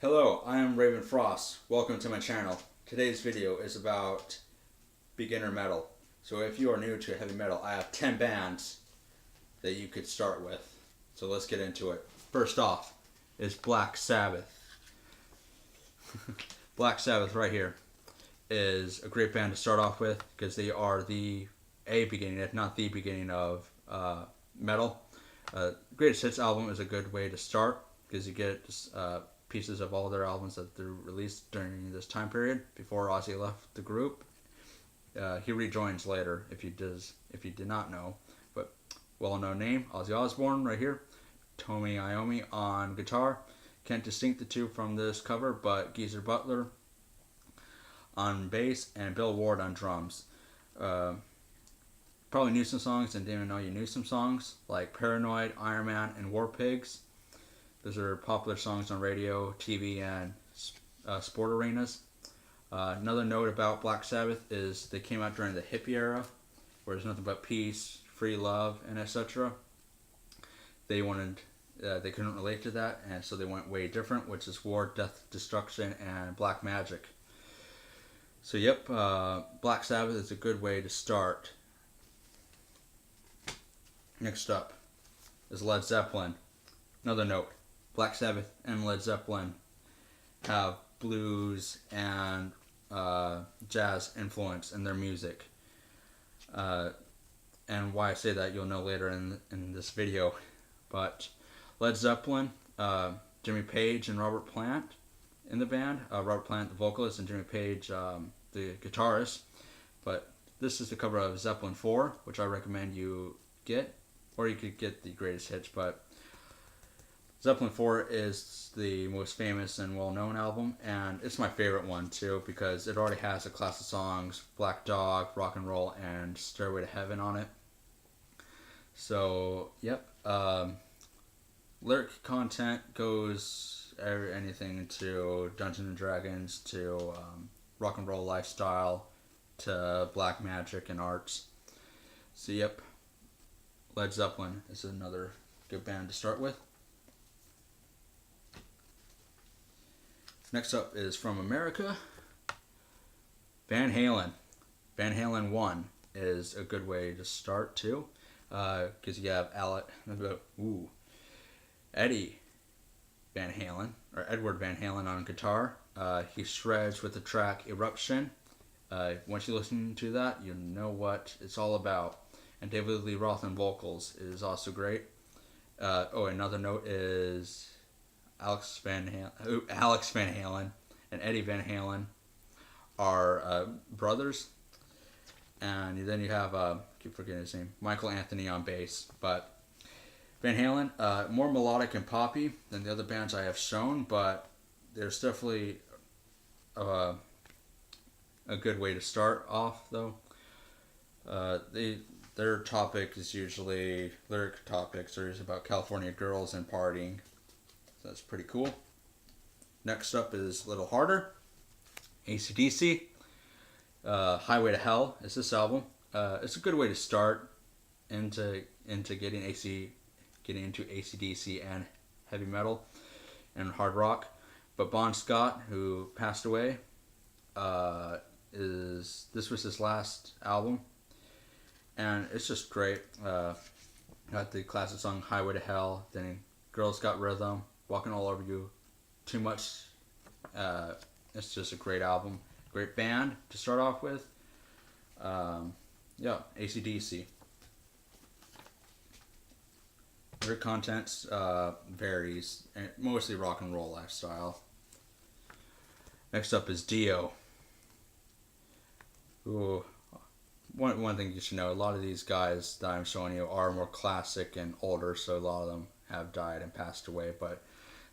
Hello, I am Raven Frost. Welcome to my channel. Today's video is about beginner metal. So if you are new to heavy metal, I have 10 bands that you could start with. So let's get into it. First off is Black Sabbath. Black Sabbath right here is a great band to start off with because they are the beginning, if not the beginning of metal. Greatest Hits album is a good way to start because you get pieces of all their albums that they released during this time period before Ozzy left the group. He rejoins later if you did not know, but well-known name Ozzy Osbourne right here. Tony Iommi on guitar. Can't distinct the two from this cover, but Geezer Butler on bass and Bill Ward on drums. Probably knew some songs and didn't even know you knew some songs like Paranoid, Iron Man, and War Pigs. Those are popular songs on radio, TV, and sport arenas. Another note about Black Sabbath is they came out during the hippie era, where there's nothing but peace, free love, and etc. They couldn't relate to that, and so they went way different, which is war, death, destruction, and black magic. So yep, Black Sabbath is a good way to start. Next up is Led Zeppelin. Another note, Black Sabbath and Led Zeppelin have blues and jazz influence in their music. And why I say that you'll know later in this video. But Led Zeppelin, Jimmy Page and Robert Plant in the band. Robert Plant, the vocalist, and Jimmy Page, the guitarist. But this is the cover of Zeppelin 4, which I recommend you get. Or you could get the Greatest Hits, but Zeppelin 4 is the most famous and well-known album, and it's my favorite one too because it already has a class of songs, Black Dog, Rock and Roll, and Stairway to Heaven on it. So, yep. Lyric content goes anything to Dungeons and Dragons, to rock and roll lifestyle, to black magic and arts. So, yep. Led Zeppelin is another good band to start with. Next up is from America, Van Halen. Van Halen 1 is a good way to start too, because you have Eddie Van Halen, or Edward Van Halen on guitar. He shreds with the track Eruption. Once you listen to that, you know what it's all about. And David Lee Roth on vocals is also great. Another note is Alex Van Halen and Eddie Van Halen are brothers. And then you have, keep forgetting his name, Michael Anthony on bass. But Van Halen, more melodic and poppy than the other bands I have shown, but there's definitely a good way to start off, though. Their topic is usually, lyric topics are usually about California girls and partying. So that's pretty cool. Next up is a little harder. AC/DC. Highway to Hell is this album. It's a good way to start into getting into AC/DC and heavy metal and hard rock. But Bon Scott, who passed away, this was his last album. And it's just great. Got the classic song Highway to Hell, then Girls Got Rhythm, Walking All Over You, Too Much. It's just a great album. Great band to start off with. AC/DC. Their content varies, and mostly rock and roll lifestyle. Next up is Dio. Ooh. One thing you should know, a lot of these guys that I'm showing you are more classic and older, so a lot of them have died and passed away, but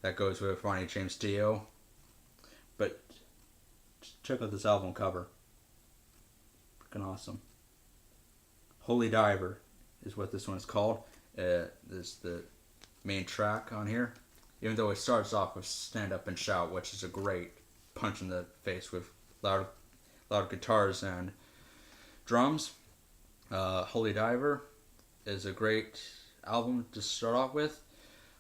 that goes with Ronnie James Dio. But check out this album cover. Freaking awesome. Holy Diver is what this one is called. This is the main track on here. Even though it starts off with Stand Up and Shout, which is a great punch in the face with loud guitars and drums. Holy Diver is a great album to start off with.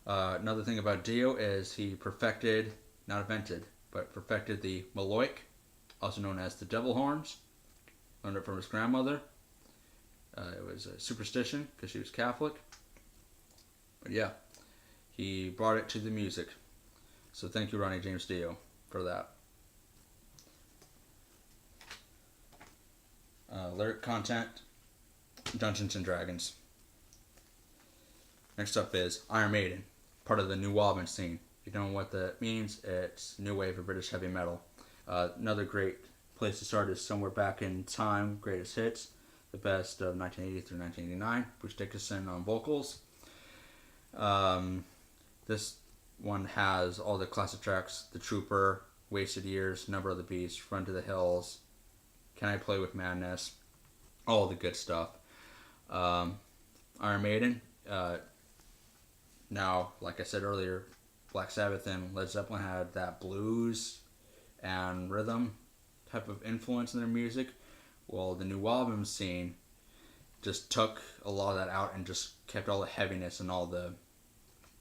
Another thing about Dio is he perfected not invented, but perfected the Maloik, also known as the devil horns. Learned it from his grandmother. It was a superstition because she was Catholic. But yeah, he brought it to the music. So thank you, Ronnie James Dio, for that. Lyric content, Dungeons and Dragons. Next up is Iron Maiden, part of the New Wave scene. If you don't know what that means, it's new wave of British heavy metal. Another great place to start is Somewhere Back in Time, Greatest Hits, the best of 1980 through 1989. Bruce Dickinson on vocals. This one has all the classic tracks: The Trooper, Wasted Years, Number of the Beast, Run to the Hills, Can I Play with Madness, all the good stuff. Iron Maiden, now, like I said earlier, Black Sabbath and Led Zeppelin had that blues and rhythm type of influence in their music. Well, the New Album scene just took a lot of that out and just kept all the heaviness and all the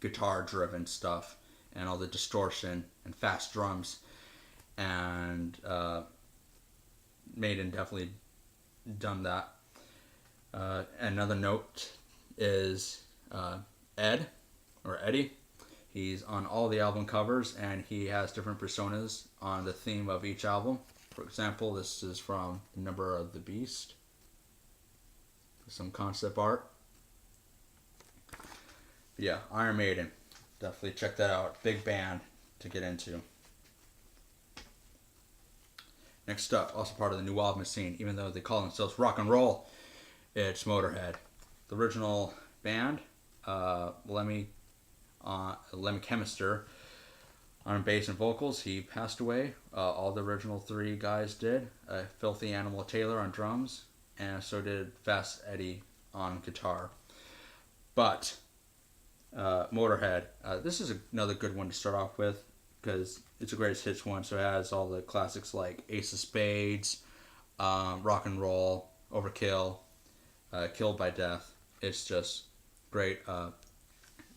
guitar driven stuff and all the distortion and fast drums. And Maiden definitely done that. Another note is Ed, or Eddie. He's on all the album covers and he has different personas on the theme of each album. For example, this is from Number of the Beast. Some concept art. But yeah, Iron Maiden. Definitely check that out. Big band to get into. Next up, also part of the New Album scene, even though they call themselves rock and roll, it's Motorhead. The original band, Lemmy Chemister on bass and vocals. He passed away. All the original three guys did. Filthy Animal Taylor on drums, and so did Fast Eddie on guitar. But Motorhead, this is another good one to start off with because it's a greatest hits one. So it has all the classics like Ace of Spades, Rock and Roll, Overkill, Killed by Death. It's just great.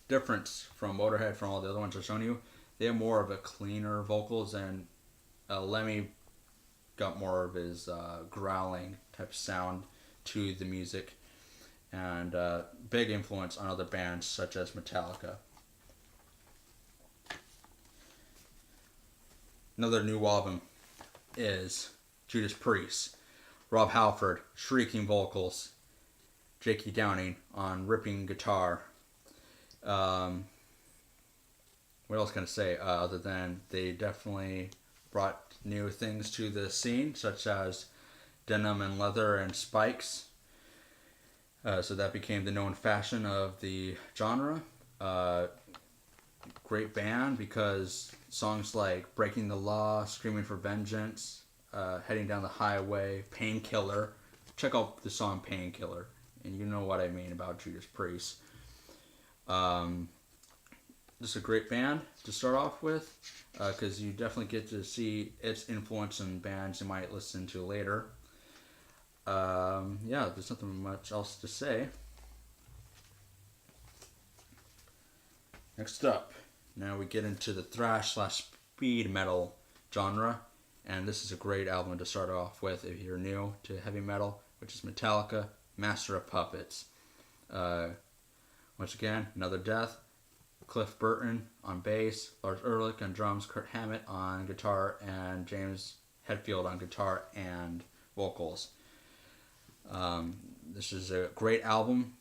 Difference from Motorhead from all the other ones I've shown you. They have more of a cleaner vocals, and Lemmy got more of his growling type sound to the music, and big influence on other bands such as Metallica. Another new album is Judas Priest. Rob Halford, shrieking vocals. Jakey Downing on ripping guitar. What else can I say other than they definitely brought new things to the scene, such as denim and leather and spikes. So that became the known fashion of the genre. Great band because songs like Breaking the Law, Screaming for Vengeance, Heading Down the Highway, Painkiller. Check out the song Painkiller, and you know what I mean about Judas Priest. Just a great band to start off with because you definitely get to see its influence in bands you might listen to later. Yeah, there's nothing much else to say. Next up, now we get into the thrash / speed metal genre, and this is a great album to start off with if you're new to heavy metal, which is Metallica, Master of Puppets. Once again, another death. Cliff Burton on bass, Lars Ulrich on drums, Kurt Hammett on guitar, and James Hetfield on guitar and vocals. This is a great album,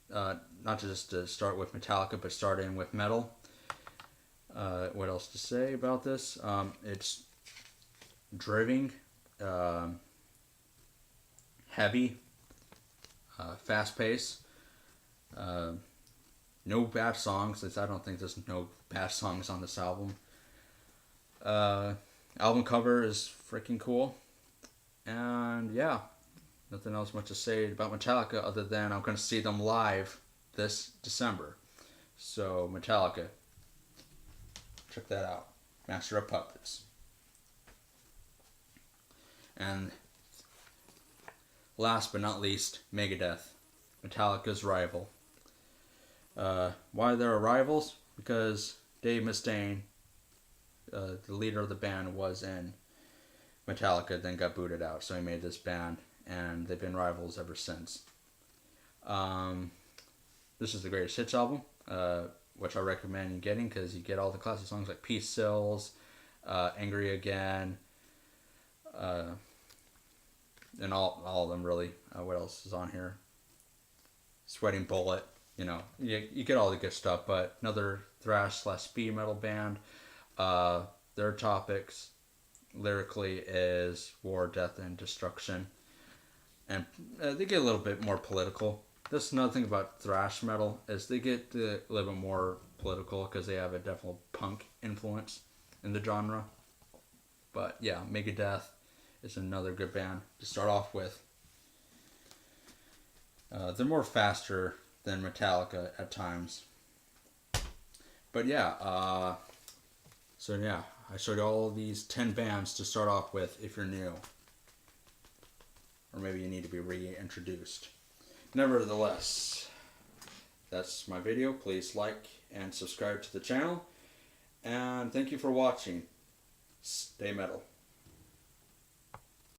not just to start with Metallica, but start in with metal. What else to say about this? It's driving, heavy, fast pace. No bad songs. I don't think there's no bad songs on this album. Album cover is freaking cool. And yeah, nothing else much to say about Metallica other than I'm going to see them live this December. So Metallica, check that out. Master of Puppets. And last but not least, Megadeth, Metallica's rival. Why they're rivals? Because Dave Mustaine the leader of the band was in Metallica, then got booted out. So he made this band, and they've been rivals ever since. This is the Greatest Hits album, which I recommend getting because you get all the classic songs like Peace Sells, Angry Again, and all of them really. What else is on here? Sweating Bullet. You get all the good stuff, but another thrash/speed metal band. Their topics lyrically is war, death, and destruction, and they get a little bit more political. That's another thing about thrash metal is they get a little bit more political because they have a definite punk influence in the genre. But yeah, Megadeth is another good band to start off with. They're more faster than Metallica at times. But yeah, I showed you all these 10 bands to start off with if you're new. Or maybe you need to be reintroduced. Nevertheless, that's my video. Please like and subscribe to the channel. And thank you for watching. Stay metal.